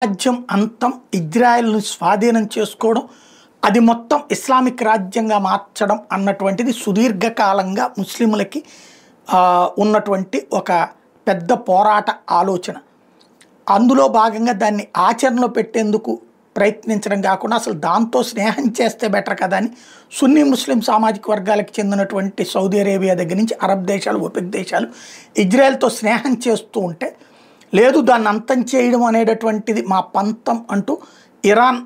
రాజ్యం అంతం, ఇజ్రాయెల్‌ను స్వాధీనం చేసుకోవడం, అది మొత్తం ఇస్లామిక్ రాజ్యంగా మార్చడం అన్నటువంటిది సుదీర్ఘకాలంగా ముస్లింలకి ఉన్నటువంటి ఒక పెద్ద పోరాట ఆలోచన. అందులో భాగంగా దాన్ని ఆచరణలో పెట్టేందుకు ప్రయత్నించడం కాకుండా అసలు దాంతో స్నేహం చేస్తే బెటర్ కదా అని సున్నీ ముస్లిం సామాజిక వర్గాలకు చెందినటువంటి సౌదీ అరేబియా దగ్గర నుంచి అరబ్ దేశాలు, ఒపెక్ దేశాలు ఇజ్రాయెల్‌తో స్నేహం చేస్తూ ఉంటే, లేదు దాన్ని అంతం చేయడం అనేటటువంటిది మా పంతం అంటూ ఇరాన్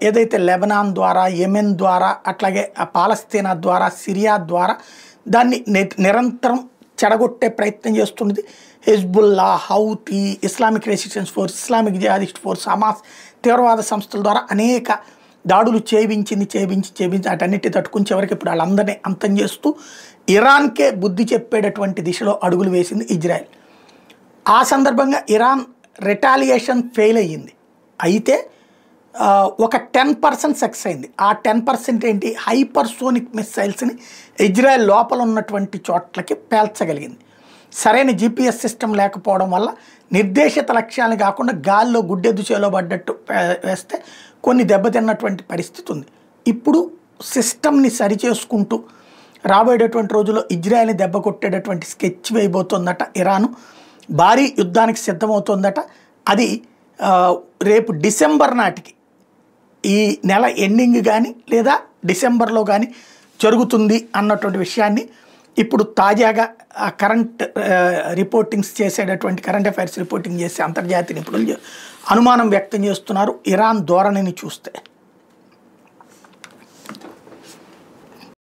ఏదైతే లెబనాన్ ద్వారా, యెమెన్ ద్వారా, అట్లాగే పాలస్తీనా ద్వారా, సిరియా ద్వారా దాన్ని నిరంతరం చెడగొట్టే ప్రయత్నం చేస్తున్నది. Hezbollah, Houthi, Islamic resistance force, Islamic jihadist force, Hamas తీవ్రవాద సంస్థల ద్వారా అనేక దాడులు చేయించి వాటన్నిటి తట్టుకుని చివరికి ఇప్పుడు వాళ్ళందరినీ అంతం చేస్తూ ఇరాన్కే బుద్ధి చెప్పేటటువంటి దిశలో అడుగులు వేసింది ఇజ్రాయెల్. ఆ సందర్భంగా ఇరాన్ రిటాలియేషన్ ఫెయిల్ అయ్యింది. అయితే ఒక 10% సక్సెస్ అయింది. ఆ 10% ఏంటి? హైపర్సోనిక్ మిస్సైల్స్ని ఇజ్రాయెల్ లోపల ఉన్నటువంటి చోట్లకి పేల్చగలిగింది. సరైన GPS సిస్టమ్ లేకపోవడం వల్ల నిర్దేశిత లక్ష్యాలను కాకుండా గాల్లో గుడ్డెద్దు చేలో పడ్డట్టు వేస్తే కొన్ని దెబ్బతిన్నటువంటి పరిస్థితి ఉంది. ఇప్పుడు సిస్టమ్ని సరిచేసుకుంటూ రాబోయేటటువంటి రోజుల్లో ఇజ్రాయెల్ని దెబ్బ కొట్టేటటువంటి స్కెచ్ వేయబోతోందట ఇరాను. భారీ యుద్ధానికి సిద్ధమవుతోందట. అది రేపు డిసెంబర్ నాటికి, ఈ నెల ఎండింగ్ కానీ లేదా డిసెంబర్లో కానీ జరుగుతుంది అన్నటువంటి విషయాన్ని ఇప్పుడు తాజాగా కరెంట్ రిపోర్టింగ్స్ చేసేటటువంటి కరెంట్ అఫైర్స్ రిపోర్టింగ్ చేసే అంతర్జాతీయ నిపుణులు అనుమానం వ్యక్తం చేస్తున్నారు ఇరాన్ ధోరణిని చూస్తే.